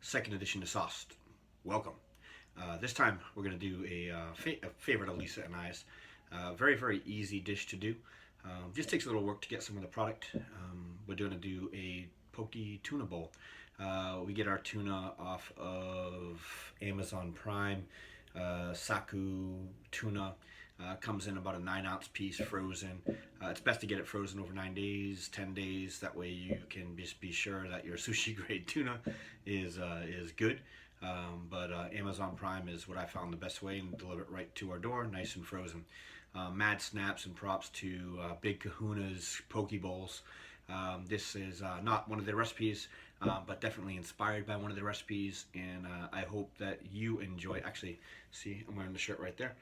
second edition of Sauce. Welcome. This time we're going to do a favorite of Lisa and I's. Very, very easy dish to do. Just takes a little work to get some of the product. We're going to do a poke tuna bowl. We get our tuna off of Amazon Prime. Saku tuna. Comes in about a 9-ounce piece frozen. It's best to get it frozen over 9 days, 10 days. That way you can just be sure that your sushi grade tuna is good. But Amazon Prime is what I found the best way, and deliver it right to our door, nice and frozen. Mad snaps and props to Big Kahuna's Poke Bowls. This is not one of their recipes, but definitely inspired by one of the recipes, and I hope that you enjoy. Actually, see, I'm wearing the shirt right there.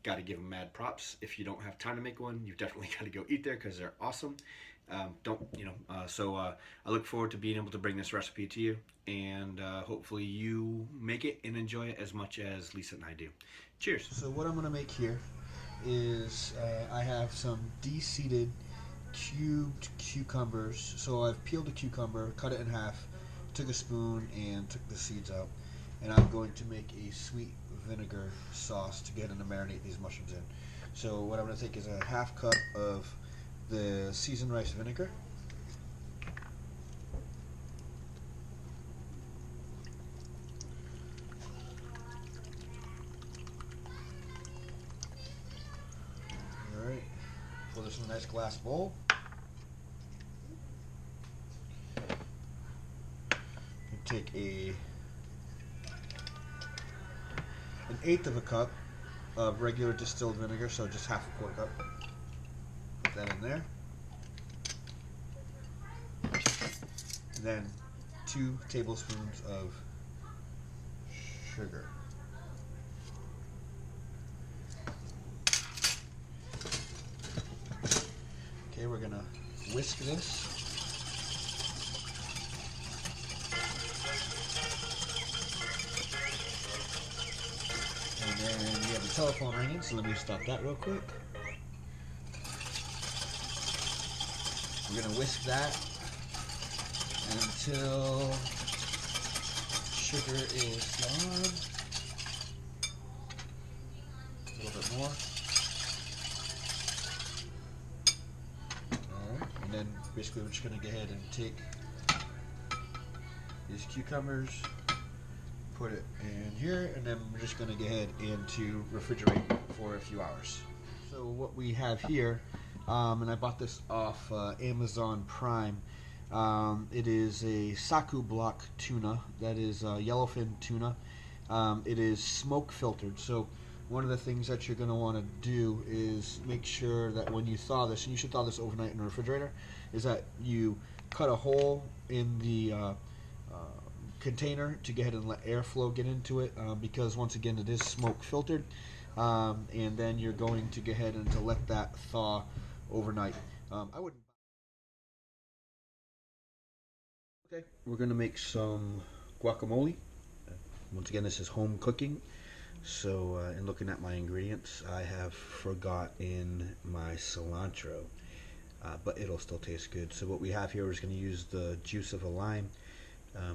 Got to give them mad props. If you don't have time to make one, you've definitely got to go eat there because they're awesome. I look forward to being able to bring this recipe to you, and hopefully you make it and enjoy it as much as Lisa and I do. Cheers. So what I'm going to make here is I have some de-seeded cubed cucumbers. So I've peeled a cucumber, cut it in half, took a spoon and took the seeds out, and I'm going to make a sweet vinegar sauce to get and to marinate these mushrooms in. So what I'm going to take is a half cup of the seasoned rice vinegar, alright, pour this in a nice glass bowl. Take an eighth of a cup of regular distilled vinegar, so just half a quarter cup. Put that in there. And then 2 tablespoons of sugar. Okay, we're gonna whisk this. And we have the telephone ringing, so let me stop that real quick. We're going to whisk that until sugar is gone. A little bit more. Alright, and then basically we're just going to go ahead and take these cucumbers, put it in here, and then we're just going to go ahead and to refrigerate for a few hours. So what we have here, and I bought this off Amazon Prime, it is a Saku block tuna. That is yellowfin tuna. It is smoke filtered. So one of the things that you're going to want to do is make sure that when you thaw this, and you should thaw this overnight in the refrigerator, is that you cut a hole in the container to go ahead and let airflow get into it, because once again it is smoke filtered, and then you're going to go ahead and to let that thaw overnight. I wouldn't. Okay, we're going to make some guacamole. Once again, this is home cooking, so in looking at my ingredients, I have forgotten my cilantro, but it'll still taste good. So what we have here, we're just going to use the juice of a lime.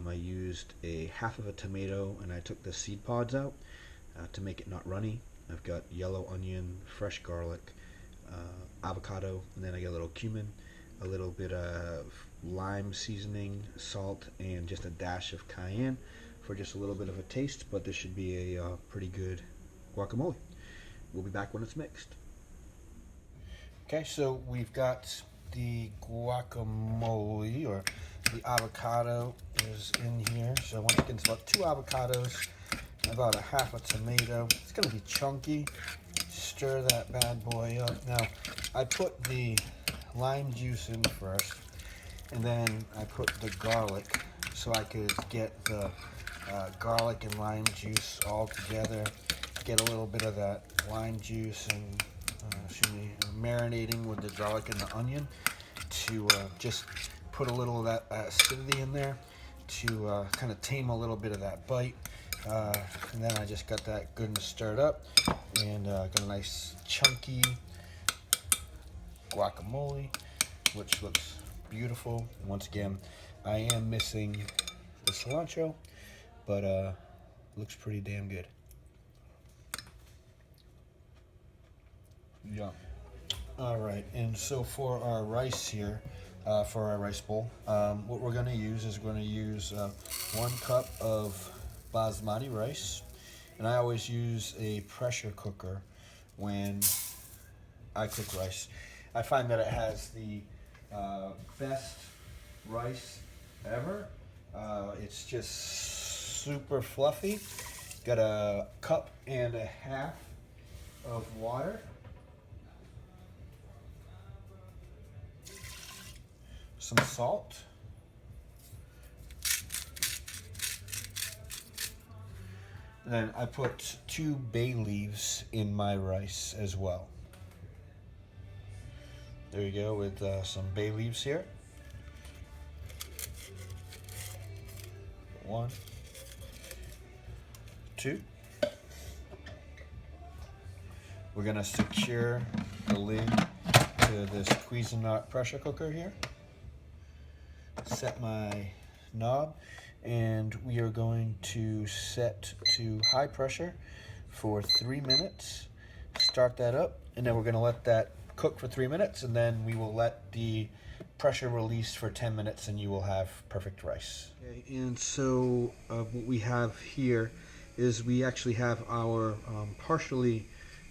I used a half of a tomato, and I took the seed pods out to make it not runny. I've got yellow onion, fresh garlic, avocado, and then I got a little cumin, a little bit of lime seasoning, salt, and just a dash of cayenne for just a little bit of a taste, but this should be a pretty good guacamole. We'll be back when it's mixed. Okay, so we've got the guacamole, or the avocado is in here. So once again, it's about 2 avocados, about a half a tomato. It's going to be chunky. Stir that bad boy up. Now, I put the lime juice in first, and then I put the garlic so I could get the garlic and lime juice all together. Get a little bit of that lime juice and marinating with the garlic and the onion to just put a little of that acidity in there to kind of tame a little bit of that bite. And then I just got that good and stirred up, and got a nice chunky guacamole, which looks beautiful. Once again, I am missing the cilantro, but looks pretty damn good. Yeah. All right, and so for our rice here, for our rice bowl, what we're going to use is we're going to use 1 cup of basmati rice, and I always use a pressure cooker when I cook rice. I find that it has the best rice ever. It's just super fluffy. Got a cup and a half of water. Some salt. Then I put 2 bay leaves in my rice as well. There you go, with some bay leaves here. 1, 2. We're gonna secure the lid to this Cuisinart pressure cooker here. Set my knob, and we are going to set to high pressure for 3 minutes. Start that up, and then we're going to let that cook for 3 minutes, and then we will let the pressure release for 10 minutes, and you will have perfect rice. Okay, and so what we have here is we actually have our partially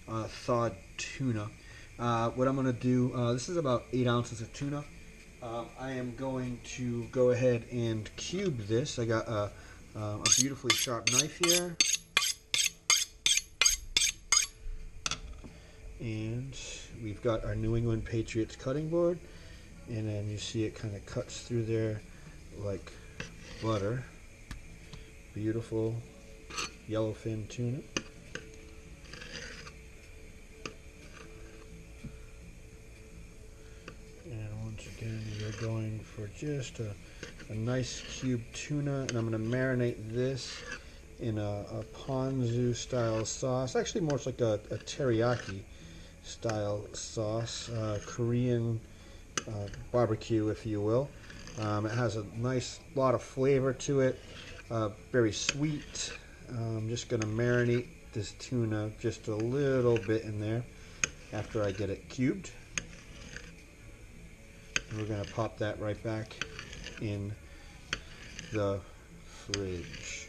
thawed tuna. What I'm going to do, this is about 8 ounces of tuna. I am going to go ahead and cube this. I got a beautifully sharp knife here. And we've got our New England Patriots cutting board. And then you see it kind of cuts through there like butter. Beautiful yellowfin tuna. Again, we're going for just a nice cubed tuna, and I'm going to marinate this in a ponzu style sauce. Actually, more like a teriyaki style sauce, Korean barbecue, if you will. It has a nice lot of flavor to it, very sweet. I'm just going to marinate this tuna just a little bit in there after I get it cubed. We're going to pop that right back in the fridge.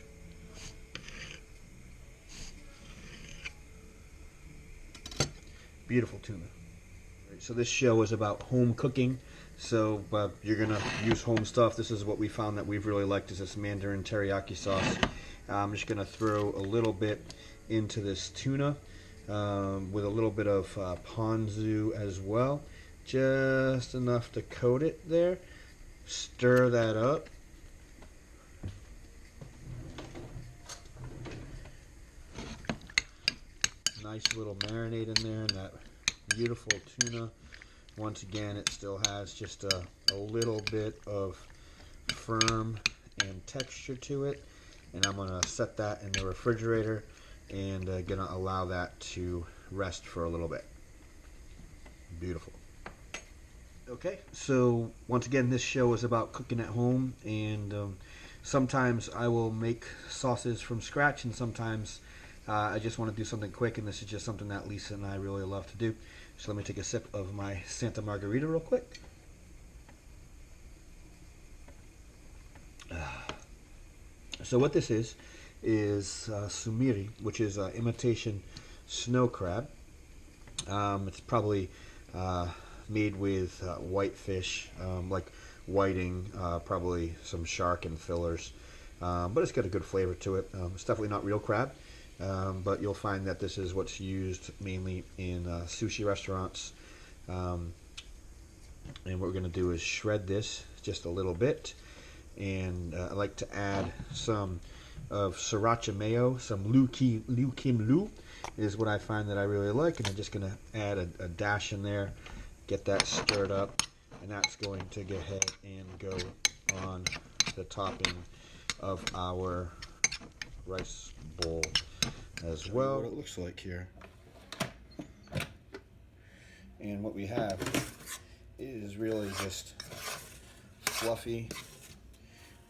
Beautiful tuna. Right, so this show is about home cooking. So you're going to use home stuff. This is what we found that we've really liked, is this Mandarin teriyaki sauce. I'm just going to throw a little bit into this tuna with a little bit of ponzu as well. Just enough to coat it there. Stir that up. Nice little marinade in there, and that beautiful tuna. Once again, it still has just a little bit of firm and texture to it. And I'm going to set that in the refrigerator and going to allow that to rest for a little bit. Beautiful. Okay, so once again, this show is about cooking at home, and sometimes I will make sauces from scratch, and sometimes I just want to do something quick, and this is just something that Lisa and I really love to do. So let me take a sip of my Santa Margarita real quick. So what this is sumiri, which is imitation snow crab. It's probably made with whitefish, like whiting, probably some shark and fillers, but it's got a good flavor to it. It's definitely not real crab, but you'll find that this is what's used mainly in sushi restaurants. And what we're going to do is shred this just a little bit, and I like to add some of sriracha mayo, some Liu Kim Lu is what I find that I really like, and I'm just going to add a dash in there. Get that stirred up, and that's going to go ahead and go on the topping of our rice bowl as well. What it looks like here. And what we have is really just fluffy,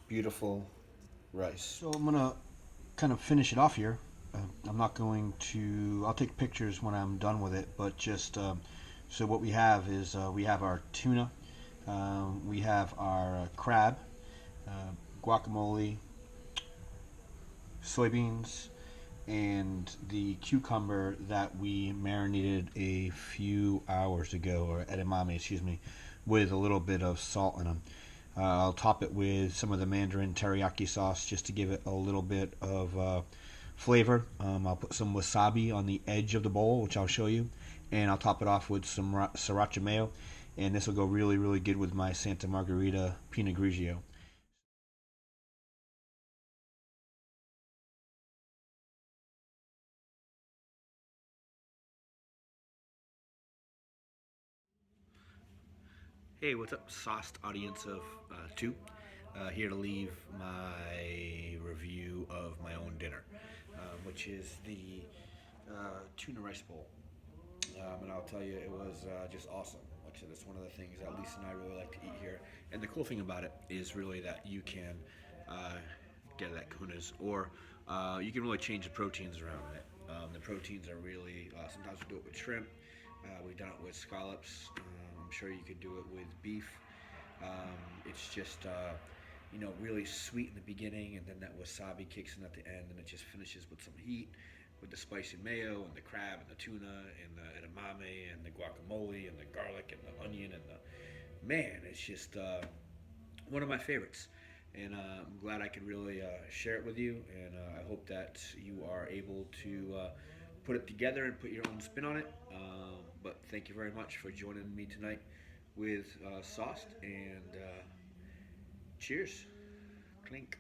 beautiful rice. So I'm gonna kind of finish it off here. I'm not going to. I'll take pictures when I'm done with it, but just so what we have is we have our tuna, we have our crab, uh, guacamole, soybeans, and the cucumber that we marinated a few hours ago, or edamame, excuse me, with a little bit of salt in them. I'll top it with some of the Mandarin teriyaki sauce just to give it a little bit of flavor. I'll put some wasabi on the edge of the bowl, which I'll show you, and I'll top it off with some sriracha mayo, and this will go really, really good with my Santa Margherita Pinot Grigio. Hey, what's up, sauced audience of two? Here to leave my review of my own dinner, which is the tuna rice bowl. And I'll tell you, it was just awesome. Like I said, it's one of the things that Lisa and I really like to eat here. And the cool thing about it is really that you can uh, get it at Kuna's, or you can really change the proteins around in it. The proteins are really, sometimes we do it with shrimp, we've done it with scallops. I'm sure you could do it with beef. It's just, really sweet in the beginning, and then that wasabi kicks in at the end, and it just finishes with some heat, with the spicy mayo and the crab and the tuna and the edamame and the guacamole and the garlic and the onion and the man. It's just one of my favorites, and I'm glad I could really share it with you. And I hope that you are able to put it together and put your own spin on it. But thank you very much for joining me tonight with Sauced, and cheers. Clink.